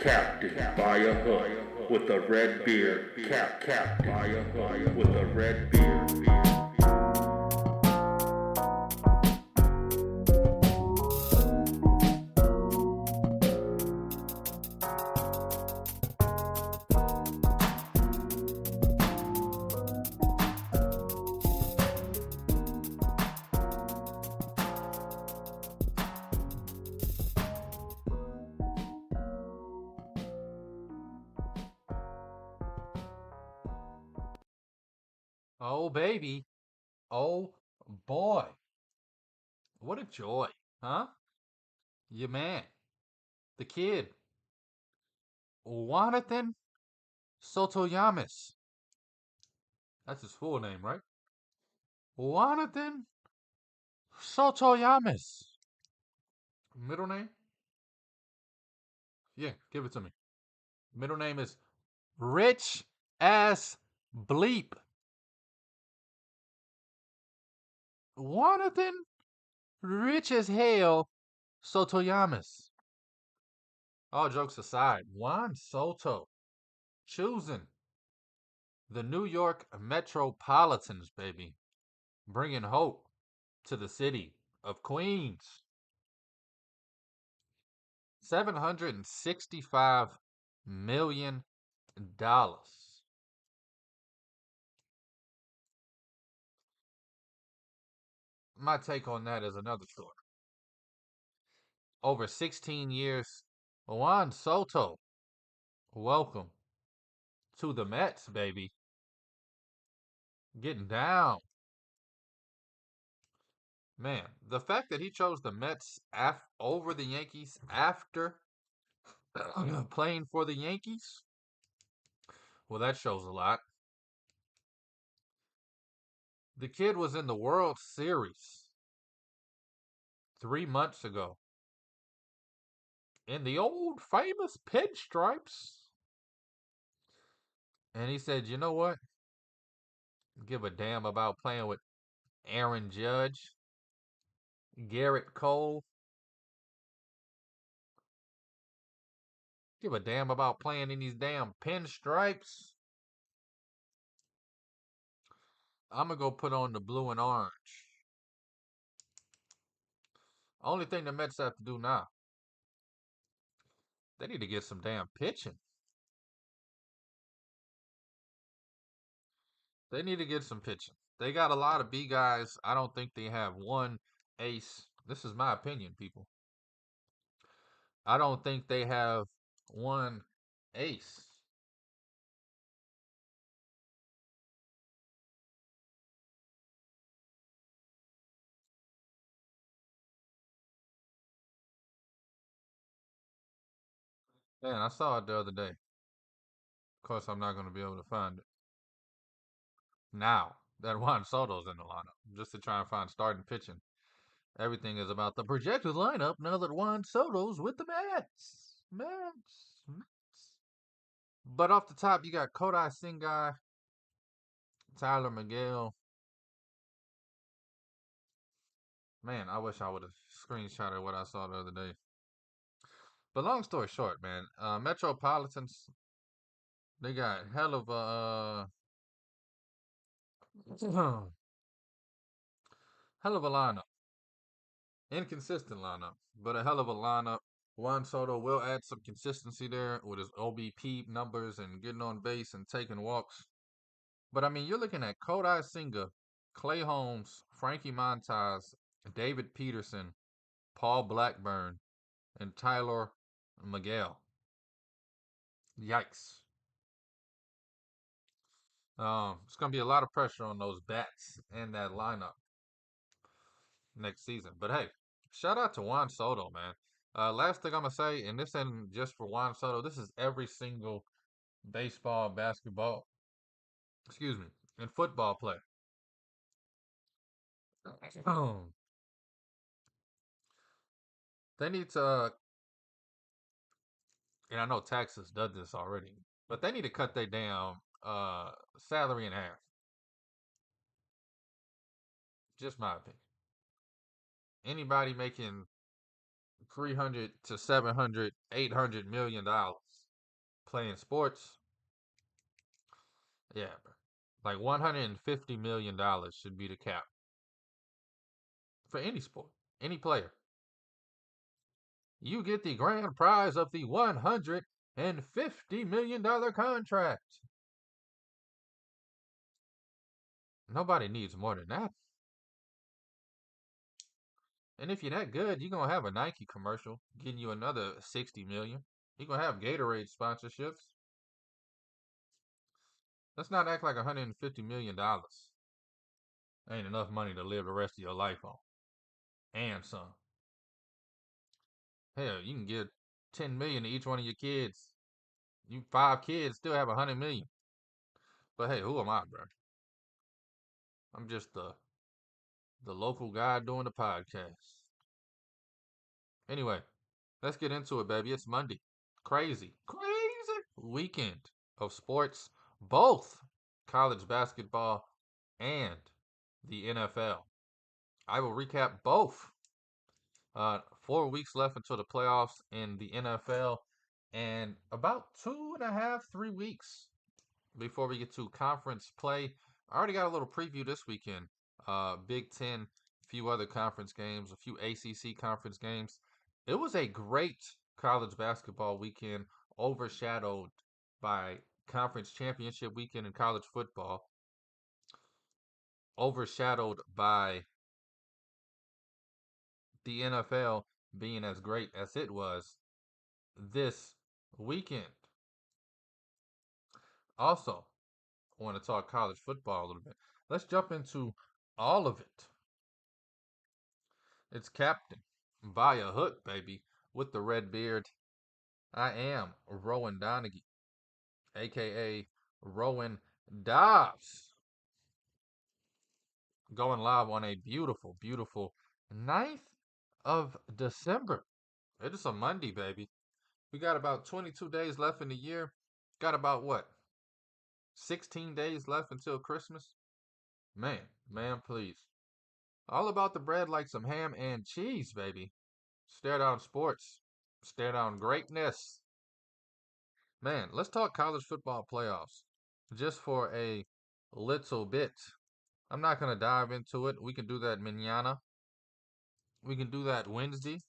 captain by a hook with a red beard. Captain by a hook with a red beard. Oh, baby. Oh, boy. What a joy, huh? Your man, the kid, Jonathan Sotoyamis. That's his full name, right? Jonathan Sotoyamis. Middle name? Yeah, give it to me. Middle name is Rich Ass Bleep. Jonathan Rich as Hell Sotoyamis. All jokes aside, Juan Soto choosing the New York Metropolitans, baby, bringing hope to the city of Queens. $765 million. My take on that is another story. Over 16 years, Juan Soto, welcome to the Mets, baby. Getting down. Man, the fact that he chose the Mets over the Yankees after playing for the Yankees, well, that shows a lot. The kid was in the World Series 3 months ago in the old famous pinstripes. And he said, you know what? Give a damn about playing with Aaron Judge, Garrett Cole. Give a damn about playing in these damn pinstripes. I'm going to go put on the blue and orange. Only thing the Mets have to do now, they need to get some damn pitching. They need to get some pitching. They got a lot of B guys. I don't think they have one ace. This is my opinion, people. I don't think they have one ace. Man, I saw it the other day. Of course, I'm not going to be able to find it now that Juan Soto's in the lineup, just to try and find starting pitching. Everything is about the projected lineup now that Juan Soto's with the Mets. But off the top, you got Kodai Sengai, Tyler Miguel. Man, I wish I would have screenshotted what I saw the other day. But long story short, man, Metropolitans, they got hell of a hell of a lineup. Inconsistent lineup, but a hell of a lineup. Juan Soto will add some consistency there with his OBP numbers and getting on base and taking walks. But I mean, you're looking at Kodai Senga, Clay Holmes, Frankie Montas, David Peterson, Paul Blackburn, and Tyler Miguel. Yikes. It's going to be a lot of pressure on those bats and that lineup next season. But hey, shout out to Juan Soto, man. Last thing I'm going to say, and this isn't just for Juan Soto, this is every single baseball, basketball, excuse me, and football player. They need to, and I know Texas does this already, but they need to cut their damn salary in half. Just my opinion. Anybody making 300 to 700, $800 million playing sports, yeah, bro. Like $150 million should be the cap for any sport, any player. You get the grand prize of the $150 million contract. Nobody needs more than that. And if you're that good, you're gonna have a Nike commercial getting you another 60 million. You're gonna have Gatorade sponsorships. Let's not act like $150 million ain't enough money to live the rest of your life on. And some. Hell, you can give 10 million to each one of your kids. You 5 kids still have 100 million. But hey, who am I, bro? I'm just the local guy doing the podcast. Anyway, let's get into it, baby. It's Monday. Crazy weekend of sports, both college basketball and the NFL. I will recap both. 4 weeks left until the playoffs in the NFL, and about 2.5, 3 weeks before we get to conference play. I already got a little preview this weekend. Big Ten, a few other conference games, a few ACC conference games. It was a great college basketball weekend, overshadowed by conference championship weekend in college football, overshadowed by the NFL being as great as it was this weekend. Also, I want to talk college football a little bit. Let's jump into all of it. It's Captain by a hook, baby, with the red beard. I am Rowan Donaghy, aka Rowan Dobbs, going live on a beautiful, beautiful 9th of December. It is a Monday, baby. We got about 22 days left in the year. Got about what? 16 days left until Christmas? Man, please. All about the bread like some ham and cheese, baby. Stare down sports. Stare down greatness. Man, let's talk college football playoffs just for a little bit. I'm not going to dive into it. We can do that mañana. We can do that Wednesday.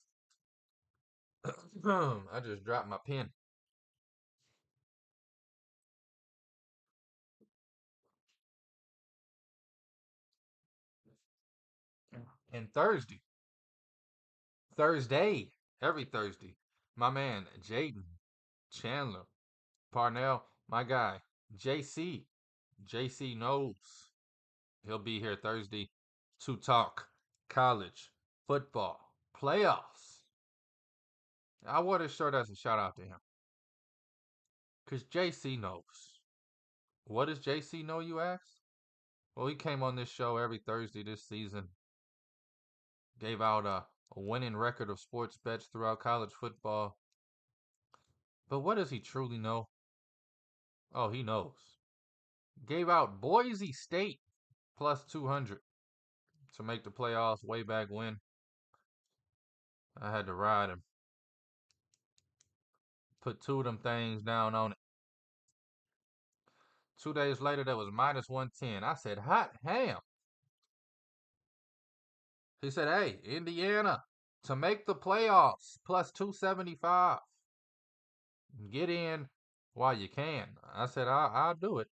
I just dropped my pen. And Thursday, every Thursday, my man Jaden Chandler, Parnell, my guy JC, JC knows he'll be here Thursday to talk college football playoffs. I wore this shirt as a shout out to him because JC knows. What does JC know, you ask? Well, he came on this show every Thursday this season, gave out a winning record of sports bets throughout college football. But what does he truly know? Oh, he knows. Gave out Boise State plus 200 to make the playoffs way back when. I had to ride him. Put two of them things down on it. 2 days later, that was minus 110. I said, hot ham. He said, hey, Indiana, to make the playoffs, plus 275. Get in while you can. I said, I'll do it.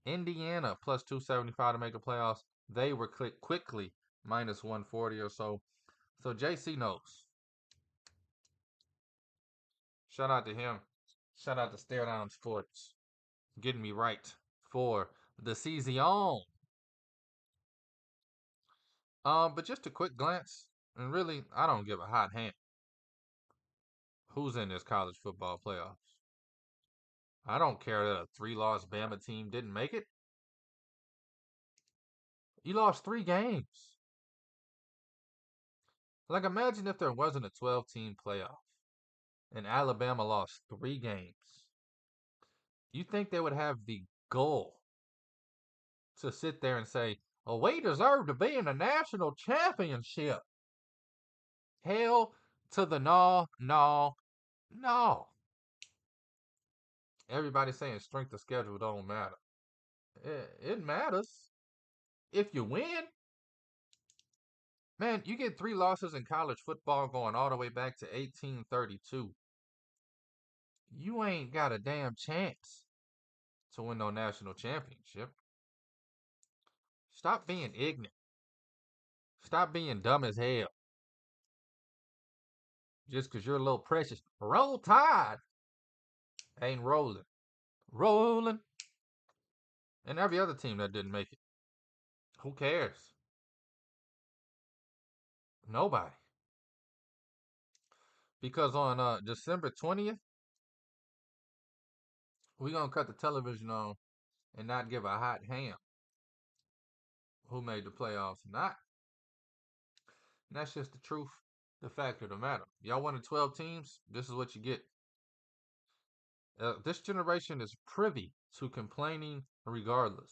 Indiana, plus 275 to make the playoffs. They were quickly minus 140 or so. So JC knows. Shout out to him. Shout out to Stare Down Sports. Getting me right for the season. But just a quick glance, and really, I don't give a hot hand who's in this college football playoffs. I don't care that a 3-loss Bama team didn't make it. You lost 3 games. Like, imagine if there wasn't a 12-team playoff and Alabama lost 3 games. You think they would have the goal to sit there and say, oh, we deserve to be in the national championship? Hell to the no. Everybody's saying strength of schedule don't matter. It matters if you win. Man, you get 3 losses in college football going all the way back to 1832. You ain't got a damn chance to win no national championship. Stop being ignorant. Stop being dumb as hell. Just because you're a little precious. Roll Tide ain't rolling. Rolling. And every other team that didn't make it. Who cares? Nobody. Because on December 20th, we're going to cut the television on and not give a hot ham who made the playoffs or not. And that's just the truth, the fact of the matter. Y'all wanted 12 teams? This is what you get. This generation is privy to complaining regardless.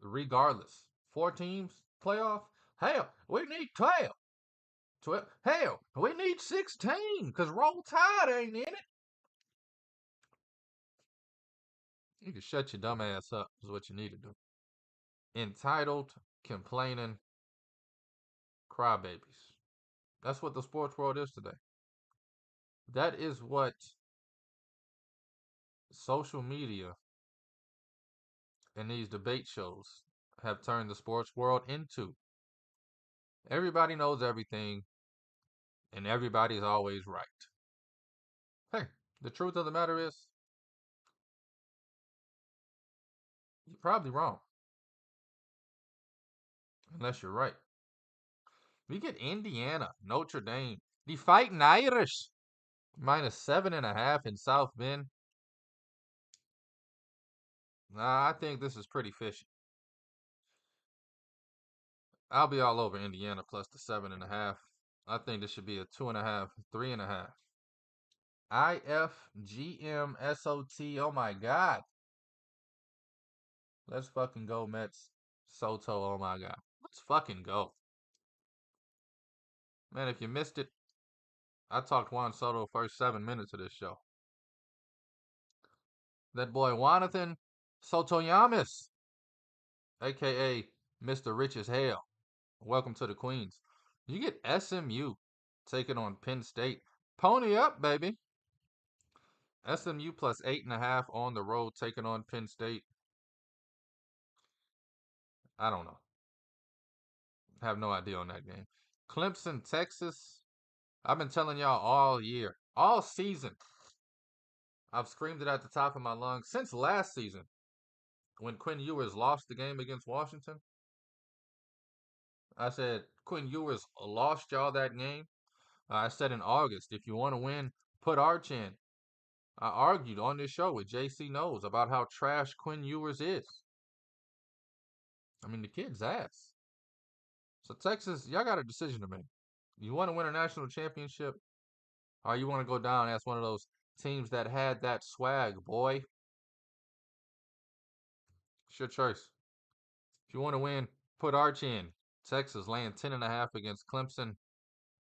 Regardless. 4 teams, playoff? Hell, we need 12. 12. Hell, we need 16 because Roll Tide ain't in it. You can shut your dumb ass up is what you need to do. Entitled, complaining, crybabies. That's what the sports world is today. That is what social media and these debate shows have turned the sports world into. Everybody knows everything, and everybody's always right. Hey, the truth of the matter is, you're probably wrong, unless you're right. We get Indiana, Notre Dame, the Fighting Irish, -7.5 in South Bend. Nah, I think this is pretty fishy. I'll be all over Indiana plus the 7.5. I think this should be a 2.5, 3.5. IFGMSOT. Oh my God. Let's fucking go, Mets. Soto. Oh my God. Let's fucking go. Man, if you missed it, I talked Juan Soto first 7 minutes of this show. That boy Jonathan Sotoyamis, aka Mr. Rich as Hell. Welcome to the Queens. You get SMU taking on Penn State. Pony up, baby. SMU plus 8.5 on the road taking on Penn State. I don't know. Have no idea on that game. Clemson, Texas. I've been telling y'all all year, all season. I've screamed it at the top of my lungs since last season when Quinn Ewers lost the game against Washington. I said, Quinn Ewers lost y'all that game. I said in August, if you want to win, put Arch in. I argued on this show with JC Knows about how trash Quinn Ewers is. I mean, the kid's ass. So, Texas, y'all got a decision to make. You want to win a national championship, or you want to go down as one of those teams that had that swag, boy? It's your choice. If you want to win, put Arch in. Texas laying 10.5 against Clemson.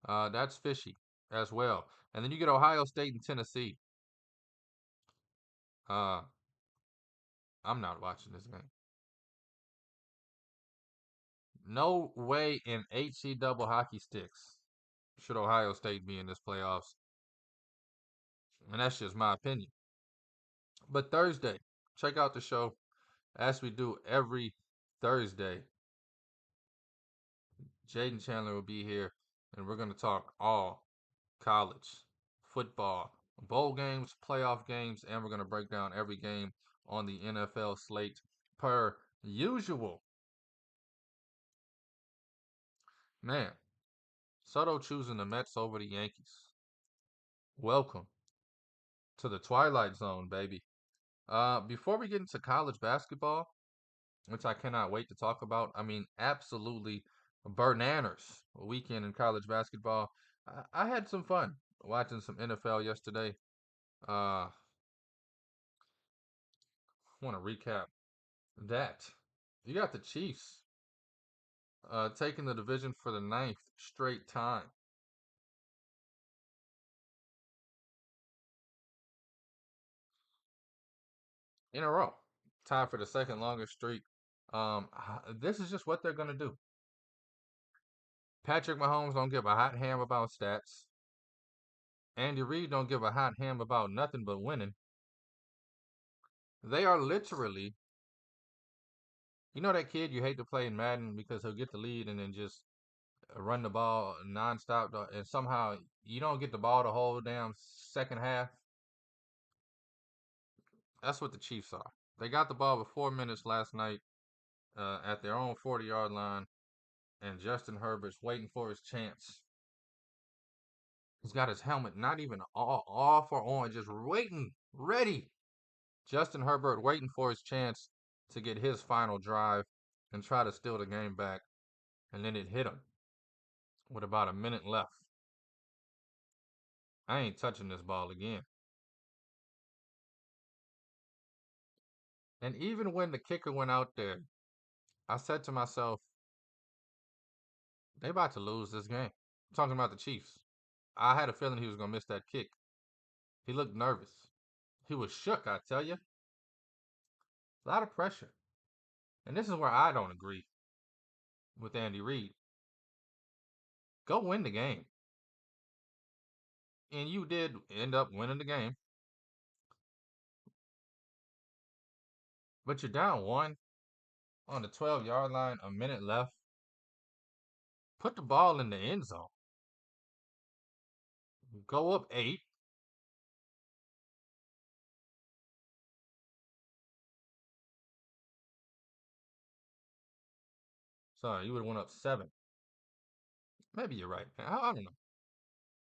That's fishy as well. And then you get Ohio State and Tennessee. I'm not watching this game. No way in HE double hockey sticks should Ohio State be in this playoffs. And that's just my opinion. But Thursday, check out the show as we do every Thursday. Jaden Chandler will be here, and we're going to talk all college, football, bowl games, playoff games, and we're going to break down every game on the NFL slate per usual. Man, Soto choosing the Mets over the Yankees. Welcome to the Twilight Zone, baby. Before we get into college basketball, which I cannot wait to talk about, I mean, absolutely bananas weekend in college basketball. I had some fun watching some NFL yesterday. I want to recap that. You got the Chiefs taking the division for the 9th straight time. in a row, tied for the second longest streak. This is just what they're gonna do. Patrick Mahomes don't give a hot ham about stats. Andy Reid don't give a hot ham about nothing but winning. They are literally, you know that kid you hate to play in Madden because he'll get the lead and then just run the ball nonstop, and somehow you don't get the ball the whole damn second half. That's what the Chiefs are. They got the ball with 4 minutes last night at their own 40-yard line, and Justin Herbert's waiting for his chance. He's got his helmet not even off or on, just waiting, ready. Justin Herbert waiting for his chance to get his final drive and try to steal the game back. And then it hit him with about a minute left. I ain't touching this ball again. And even when the kicker went out there, I said to myself, they about to lose this game. I'm talking about the Chiefs. I had a feeling he was going to miss that kick. He looked nervous. He was shook, I tell you. A lot of pressure. And this is where I don't agree with Andy Reid. Go win the game. And you did end up winning the game. But you're down one on the 12-yard line, a minute left. Put the ball in the end zone. Go up 8. Sorry, you would have went up 7. Maybe you're right. I don't know.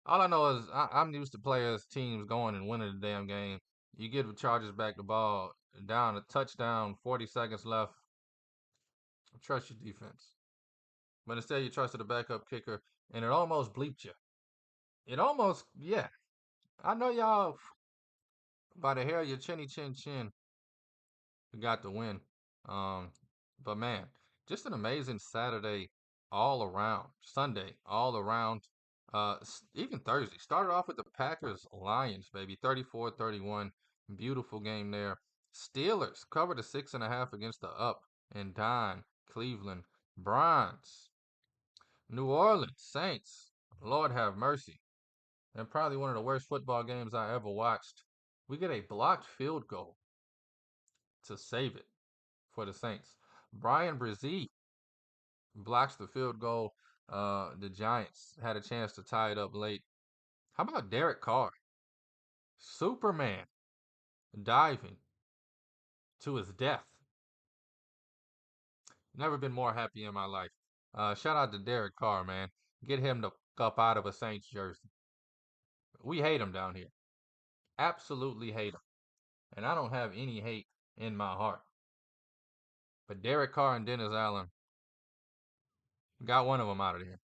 All I know is I'm used to players, teams going and winning the damn game. You give the Chargers back the ball, down a touchdown, 40 seconds left. Trust your defense. But instead, you trusted the backup kicker, and it almost bleeped you. It almost, yeah. I know y'all, by the hair of your chinny chin chin, got the win. Um, but man, just an amazing Saturday all around. Sunday all around. Even Thursday. Started off with the Packers Lions, baby. 34-31. Beautiful game there. Steelers covered the 6.5 against the up and down Cleveland Browns. New Orleans Saints. Lord have mercy. And probably one of the worst football games I ever watched. We get a blocked field goal to save it for the Saints. Brian Brzee blocks the field goal. The Giants had a chance to tie it up late. How about Derek Carr? Superman diving to his death. Never been more happy in my life. Shout out to Derek Carr, man. Get him the up out of a Saints jersey. We hate him down here. Absolutely hate him. And I don't have any hate in my heart. But Derek Carr and Dennis Allen got one of them out of here.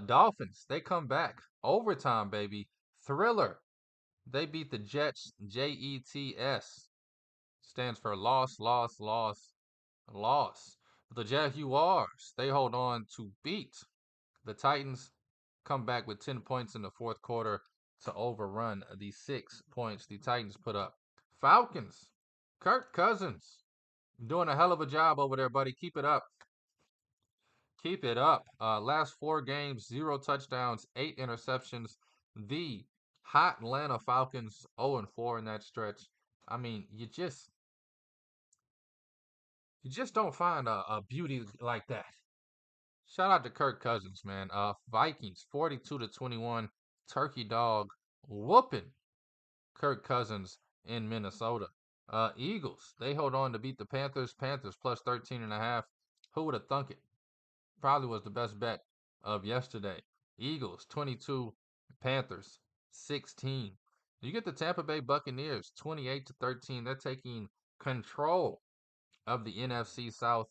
Dolphins, they come back. Overtime, baby. Thriller. They beat the Jets. Jets stands for loss, loss, loss, loss. The Jaguars, they hold on to beat the Titans. Come back with 10 points in the fourth quarter to overrun the 6 points the Titans put up. Falcons, Kirk Cousins, doing a hell of a job over there, buddy. Keep it up. Keep it up. Last 4 games, 0 touchdowns, 8 interceptions. The hot Atlanta Falcons 0-4 in that stretch. I mean, you just don't find a beauty like that. Shout out to Kirk Cousins, man. Vikings 42-21, turkey dog whooping Kirk Cousins in Minnesota. Eagles, they hold on to beat the Panthers. Panthers plus 13.5. Who would have thunk it? Probably was the best bet of yesterday. Eagles 22, Panthers 16. You get the Tampa Bay Buccaneers 28-13. They're taking control of the NFC South.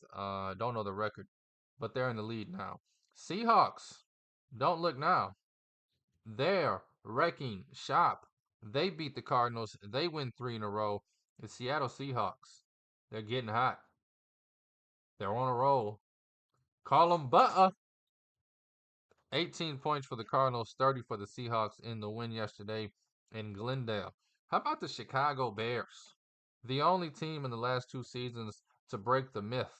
Don't know the record, but they're in the lead now. Seahawks, don't look now. They're wrecking shop. They beat the Cardinals. They win 3 in a row. The Seattle Seahawks, they're getting hot. They're on a roll. Call them butter. 18 points for the Cardinals, 30 for the Seahawks in the win yesterday in Glendale. How about the Chicago Bears? The only team in the last 2 seasons to break the myth.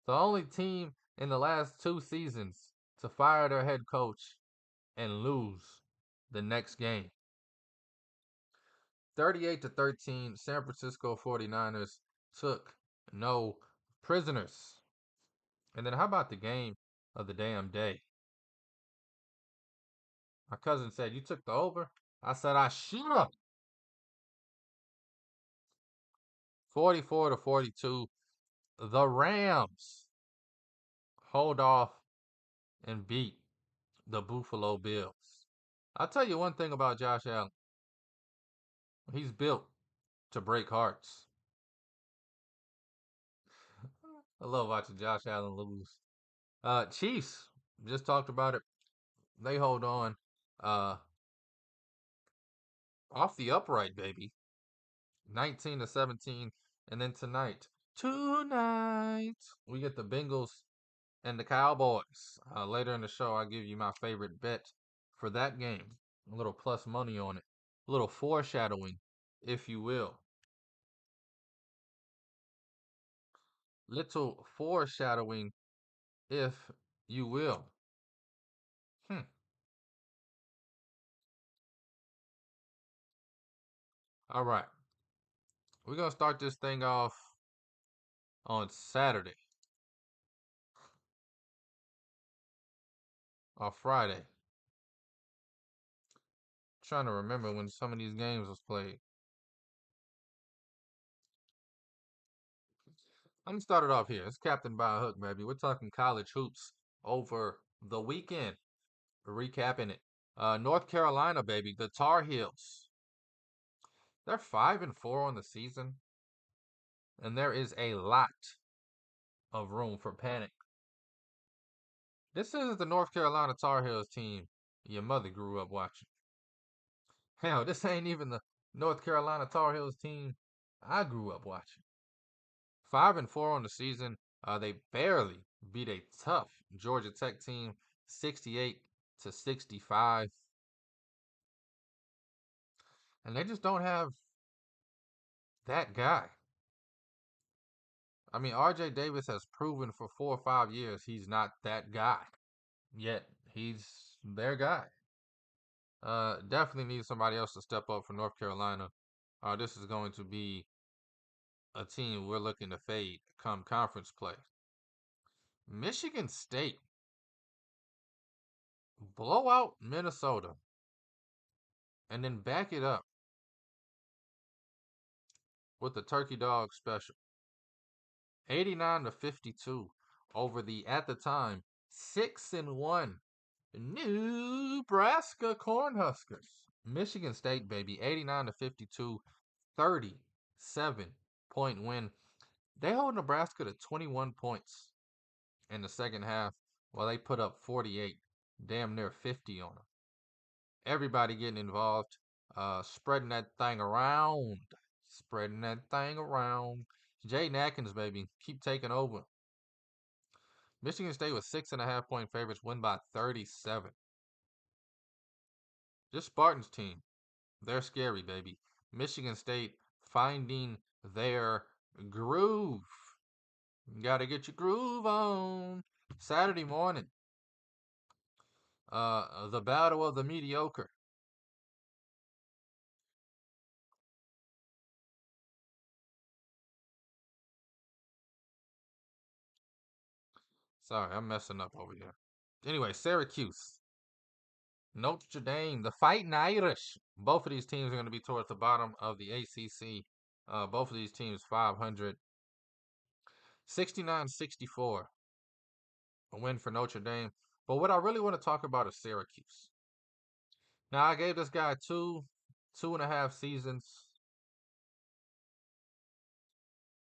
The only team in the last 2 seasons to fire their head coach and lose the next game. 38-13, San Francisco 49ers took no prisoners. And then how about the game of the damn day? My cousin said, "You took the over?" I said, "I should have." 44-42, the Rams hold off and beat the Buffalo Bills. I'll tell you one thing about Josh Allen. He's built to break hearts. I love watching Josh Allen lose. Chiefs, just talked about it. They hold on off the upright, baby. 19-17. And then tonight, we get the Bengals and the Cowboys. Later in the show, I'll give you my favorite bet for that game. A little plus money on it. A little foreshadowing, if you will. Little foreshadowing, if you will. All right. We're going to start this thing off on Saturday or Friday. Trying to remember when some of these games was played. Let me start it off here. It's Captain by a Hook, baby. We're talking college hoops over the weekend. Recapping it. North Carolina, baby. The Tar Heels. They're 5-4 on the season. And there is a lot of room for panic. This isn't the North Carolina Tar Heels team your mother grew up watching. Hell, this ain't even the North Carolina Tar Heels team I grew up watching. 5-4 on the season. They barely beat a tough Georgia Tech team, 68-65. And they just don't have that guy. I mean, RJ Davis has proven for 4 or 5 years he's not that guy. Yet he's their guy. Definitely need somebody else to step up for North Carolina. This is going to be a team we're looking to fade come conference play. Michigan State blow out Minnesota and then back it up with the Turkey Dog special. 89-52 over the, at the time, 6-1 Nebraska Cornhuskers. Michigan State, baby, 89-52, 37-point win. They hold Nebraska to 21 points in the second half while they put up 48, damn near 50 on them. Everybody getting involved, spreading that thing around. Spreading that thing around. Jaden Atkins, baby, keep taking over. Michigan State was 6.5-point favorites, win by 37. This Spartans team, they're scary, baby. Michigan State finding their groove. You gotta get your groove on. Saturday morning, the battle of the mediocre. Sorry, I'm messing up over here. Anyway, Syracuse, Notre Dame, the Fighting Irish. Both of these teams are going to be towards the bottom of the ACC. Both of these teams 500. 69-64, a win for Notre Dame. But what I really want to talk about is Syracuse. Now, I gave this guy 2.5 seasons.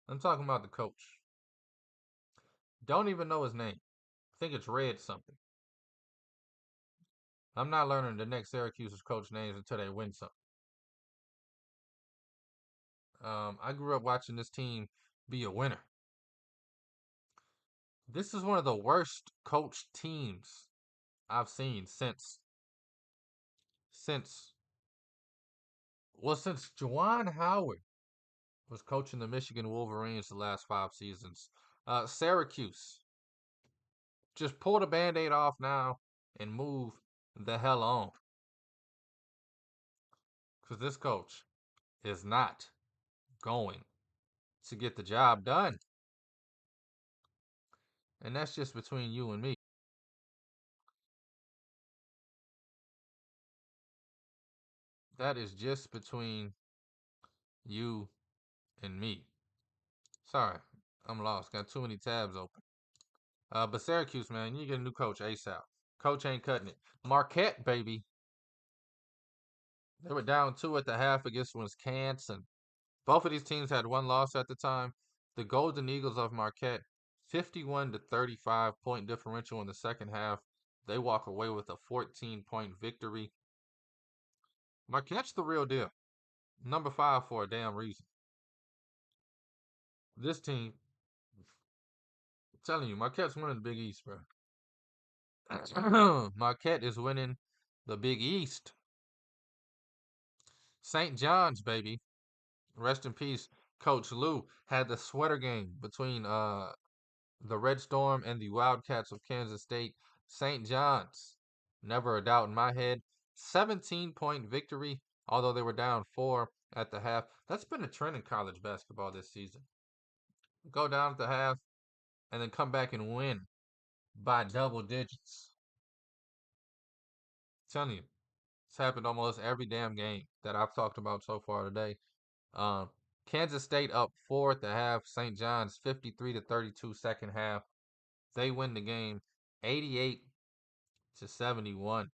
I'm talking about the coach. Don't even know his name. I think it's Red something. I'm not learning the next Syracuse's coach names until they win something. I grew up watching this team be a winner. This is one of the worst coached teams I've seen since since Juwan Howard was coaching the Michigan Wolverines the last 5 seasons. Syracuse. Just pull the Band-Aid off now and move the hell on. Because this coach is not going to get the job done. And that's just between you and me. That is just between you and me. Sorry, I'm lost. Got too many tabs open. But Syracuse, man, you get a new coach ASAP. Coach ain't cutting it. Marquette, baby. They were down 2 at the half against Wisconsin. Both of these teams had one loss at the time. The Golden Eagles of Marquette, 51 to 35 point differential in the second half. They walk away with a 14-point victory. Marquette's the real deal. Number 5 for a damn reason. This team, I'm telling you, Marquette's winning the Big East, bro. Marquette is winning the Big East. St. John's, baby. Rest in peace. Coach Lou had the sweater game between the Red Storm and the Wildcats of Kansas State. St. John's, never a doubt in my head. 17-point victory, although they were down 4 at the half. That's been a trend in college basketball this season. Go down at the half and then come back and win by double digits. I'm telling you, it's happened almost every damn game that I've talked about so far today. Kansas State up 4 at the half. St. John's 53 to 32 second half. They win the game 88 to 71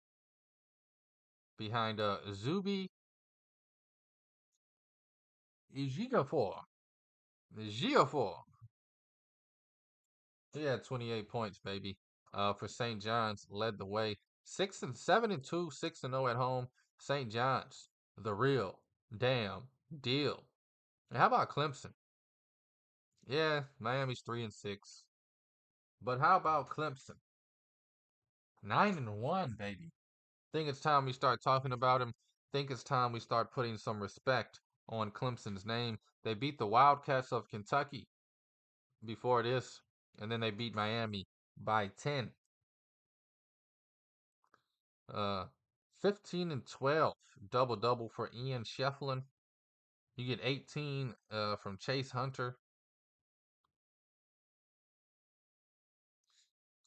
behind Zuby Ejiofor. He had 28 points, baby. For St. John's, led the way. 7-2, 6-0 at home. St. John's, the real damn deal. And how about Clemson? Yeah, Miami's 3-6. But how about Clemson? 9-1, baby. Think it's time we start talking about him. Think it's time we start putting some respect on Clemson's name. They beat the Wildcats of Kentucky before this, and then they beat Miami by 10. 15 and 12, double for Ian Shefflin. You get 18 from Chase Hunter.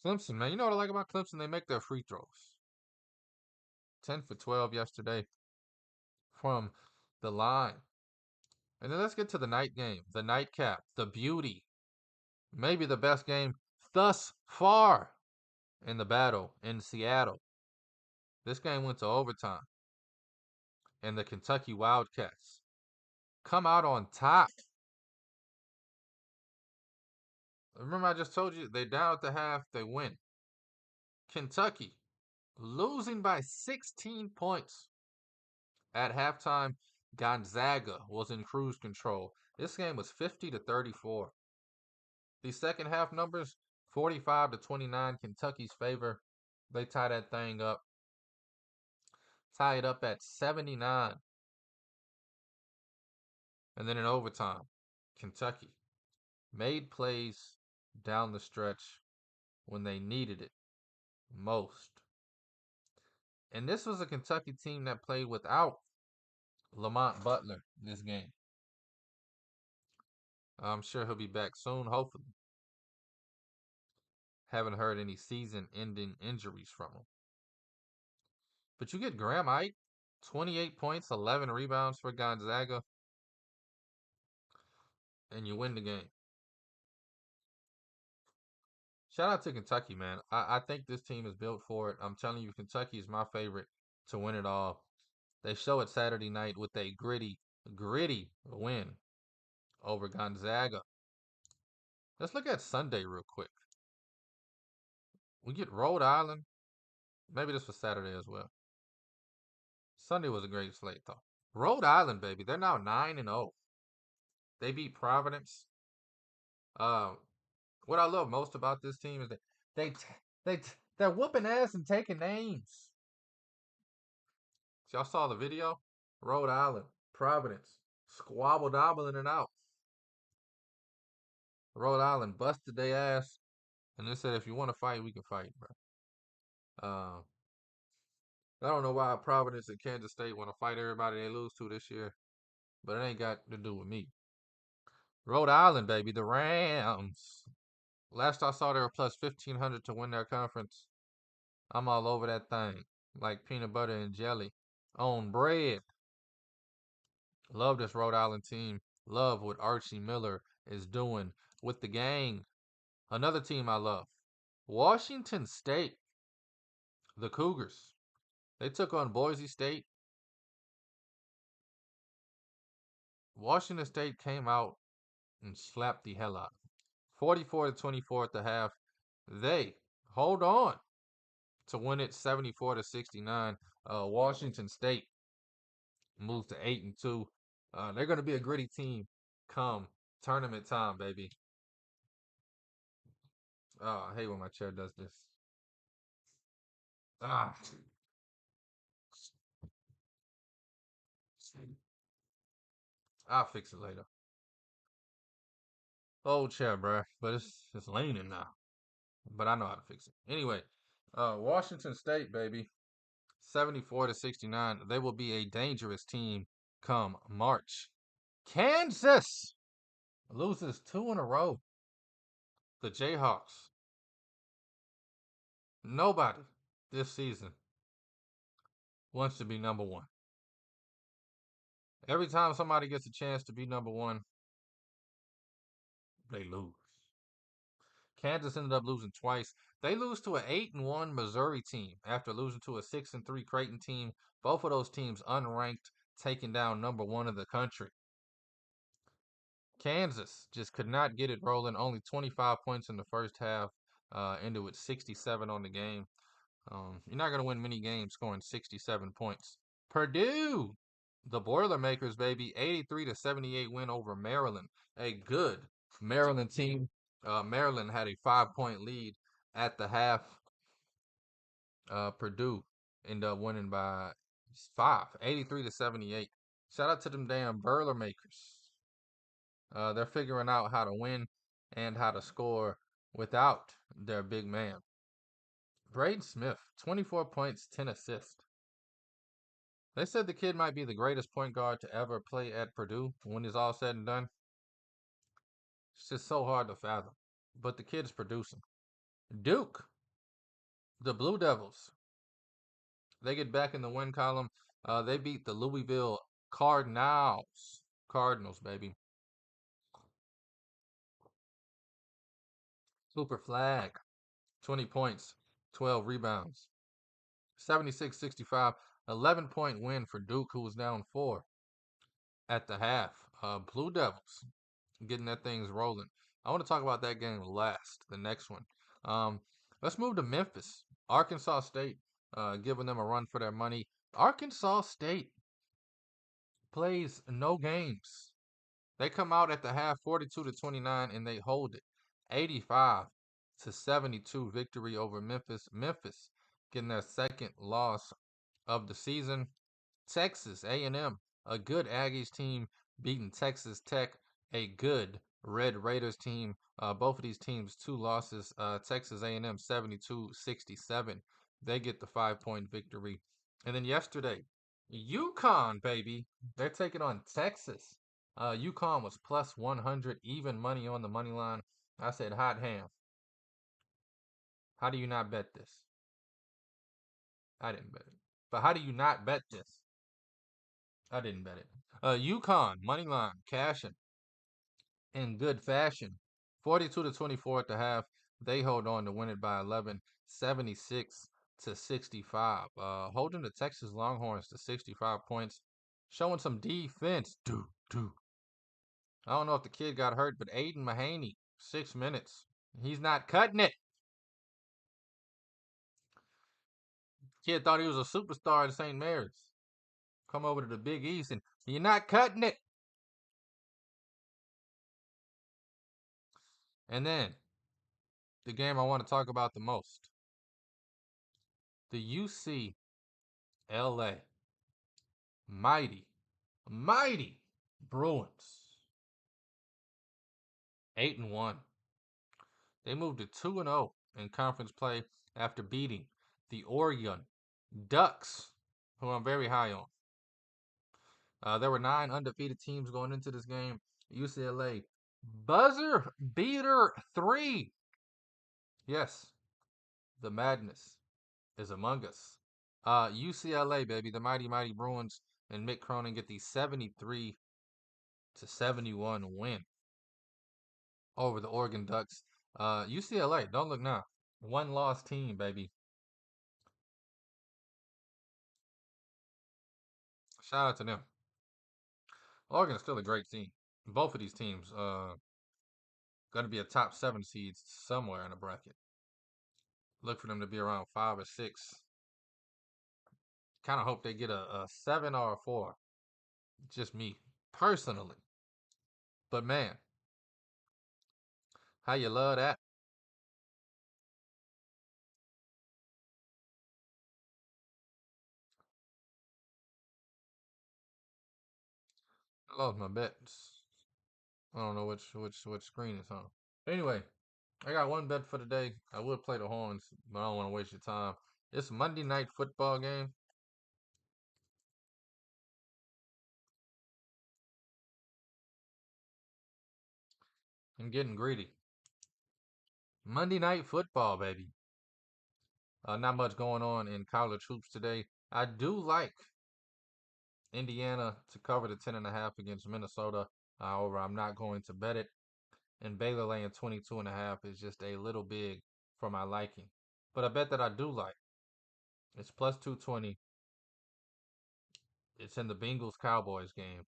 Clemson, man, you know what I like about Clemson? They make their free throws. 10 for 12 yesterday from the line. And then let's get to the night game, the nightcap, the beauty. Maybe the best game thus far in the battle in Seattle. This game went to overtime. And the Kentucky Wildcats come out on top. Remember, I just told you they're down at the half, they win. Kentucky losing by 16 points. At halftime, Gonzaga was in cruise control. This game was 50 to 34. The second half numbers, 45 to 29, Kentucky's favor. They tie that thing up. Tie it up at 79. And then in overtime, Kentucky made plays down the stretch when they needed it most. And this was a Kentucky team that played without Lamont Butler this game. I'm sure he'll be back soon, hopefully. Haven't heard any season-ending injuries from him. But you get Graham Ike, 28 points, 11 rebounds for Gonzaga, and you win the game. Shout out to Kentucky, man. I think this team is built for it. I'm telling you, Kentucky is my favorite to win it all. They show it Saturday night with a gritty win over Gonzaga. Let's look at Sunday real quick. We get Rhode Island. Maybe this was Saturday as well. Sunday was a great slate, though. Rhode Island, baby. They're now 9-0. They beat Providence. What I love most about this team is that they're whooping ass and taking names. So y'all saw the video? Rhode Island, Providence, squabble dobbling it out. Rhode Island busted their ass, and they said, if you want to fight, we can fight, bro. I don't know why Providence and Kansas State want to fight everybody they lose to this year, but it ain't got to do with me. Rhode Island, baby, the Rams. Last I saw, they were plus 1,500 to win their conference. I'm all over that thing, like peanut butter and jelly on bread. Love this Rhode Island team. Love what Archie Miller is doing with the gang. Another team I love, Washington State. The Cougars. They took on Boise State. Washington State came out and slapped the hell out of them. 44-24 at the half. They hold on to win it 74-69. Washington State moves to 8-2. They're going to be a gritty team come tournament time, baby. Oh, I hate when my chair does this. Ah. I'll fix it later. Old chair, bruh. But it's leaning now. But I know how to fix it. Anyway, Washington State, baby. 74-69. They will be a dangerous team come March. Kansas loses 2 in a row. The Jayhawks. Nobody this season wants to be number one. Every time somebody gets a chance to be number one, they lose. Kansas ended up losing twice. They lose to an 8-1 Missouri team after losing to a 6-3 Creighton team. Both of those teams unranked, taking down number one in the country. Kansas just could not get it rolling. Only 25 points in the first half. Ended with 67 on the game. You're not going to win many games scoring 67 points. Purdue, the Boilermakers, baby, 83-78 win over Maryland. A good Maryland team. Maryland had a 5-point lead at the half. Purdue ended up winning by 5, 83-78. Shout out to them damn Boilermakers. They're figuring out how to win and how to score without their big man. Braden Smith, 24 points, 10 assists. They said the kid might be the greatest point guard to ever play at Purdue when it's all said and done. It's just so hard to fathom. But the kid's producing. Duke, the Blue Devils. They get back in the win column. They beat the Louisville Cardinals. Cardinals, baby. Super flag. 20 points, 12 rebounds. 76-65, 11-point win for Duke, who was down 4 at the half. Blue Devils getting that things rolling. I want to talk about that game last, the next one. Let's move to Memphis. Arkansas State giving them a run for their money. Arkansas State plays no games. They come out at the half 42-29 and they hold it. 85-72 victory over Memphis. Memphis getting their second loss of the season. Texas A&M, a good Aggies team beating Texas Tech, a good Red Raiders team. Both of these teams 2 losses. Texas A&M 72-67. They get the 5-point victory. And then yesterday, UConn, baby, they're taking on Texas. UConn was plus 100, even money on the money line. I said, hot ham. How do you not bet this? I didn't bet it. But how do you not bet this? I didn't bet it. UConn, money line, cashing in good fashion. 42-24 at the half. They hold on to win it by 11, 76-65. Holding the Texas Longhorns to 65 points. Showing some defense. I don't know if the kid got hurt, but Aiden Mahaney, 6 minutes. He's not cutting it. Kid thought he was a superstar at St. Mary's. Come over to the Big East and you're not cutting it. And then, the game I want to talk about the most. The UCLA mighty Bruins 8-1. They moved to 2-0 in conference play after beating the Oregon Ducks, who I'm very high on. There were 9 undefeated teams going into this game. UCLA buzzer beater 3. Yes, the madness is among us. UCLA, baby, the mighty, mighty Bruins and Mick Cronin get the 73-71 win over the Oregon Ducks. UCLA, don't look now. 1-loss team, baby. Shout out to them. Oregon's still a great team. Both of these teams going to be a top 7 seeds somewhere in the bracket. Look for them to be around 5 or 6. Kind of hope they get a 7 or a 4. Just me, personally. But man, how you love that? I lost my bets. I don't know which screen it's on. Anyway, I got one bet for today. I would play the horns, but I don't want to waste your time. It's Monday night football game. I'm getting greedy. Monday night football, baby. Not much going on in college hoops today. I do like Indiana to cover the 10.5 against Minnesota. However, I'm not going to bet it. And Baylor laying 22.5 is just a little big for my liking. But a bet that I do like, it's plus 220. It's in the Bengals Cowboys game.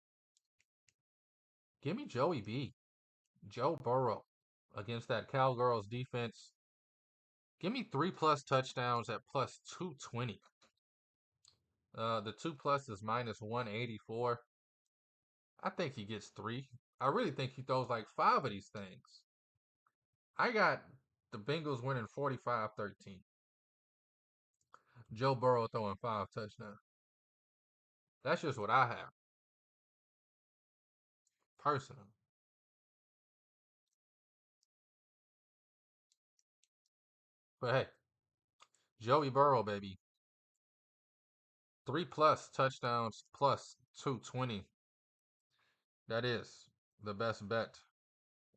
Give me Joey B. Joe Burrow against that Cowgirls defense. Give me 3+ touchdowns at plus 220. The 2+ is minus 184. I think he gets 3. I really think he throws like 5 of these things. I got the Bengals winning 45-13. Joe Burrow throwing 5 touchdowns. That's just what I have. Personal. But hey, Joey Burrow, baby. 3+ touchdowns plus 220. That is the best bet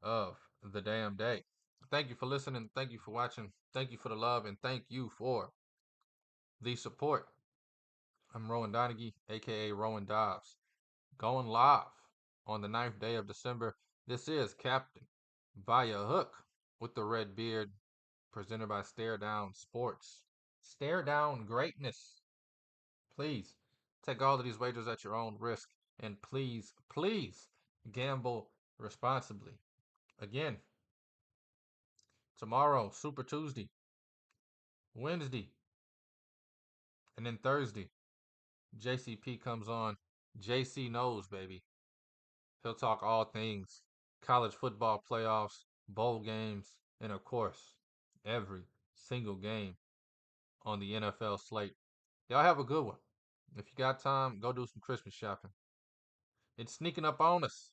of the damn day. Thank you for listening. Thank you for watching. Thank you for the love. And thank you for the support. I'm Rowan Donaghy, aka Rowan Dobbs, going live on the 9th day of December. This is Captain Via Hook with the red beard, presented by Stare Down Sports. Stare down greatness. Please take all of these wagers at your own risk, and please, please gamble responsibly. Again, tomorrow, Super Tuesday, Wednesday, and then Thursday, JCP comes on. JC knows, baby. He'll talk all things college football playoffs, bowl games, and of course, every single game on the NFL slate. Y'all have a good one. If you got time, go do some Christmas shopping. It's sneaking up on us.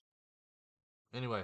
Anyway,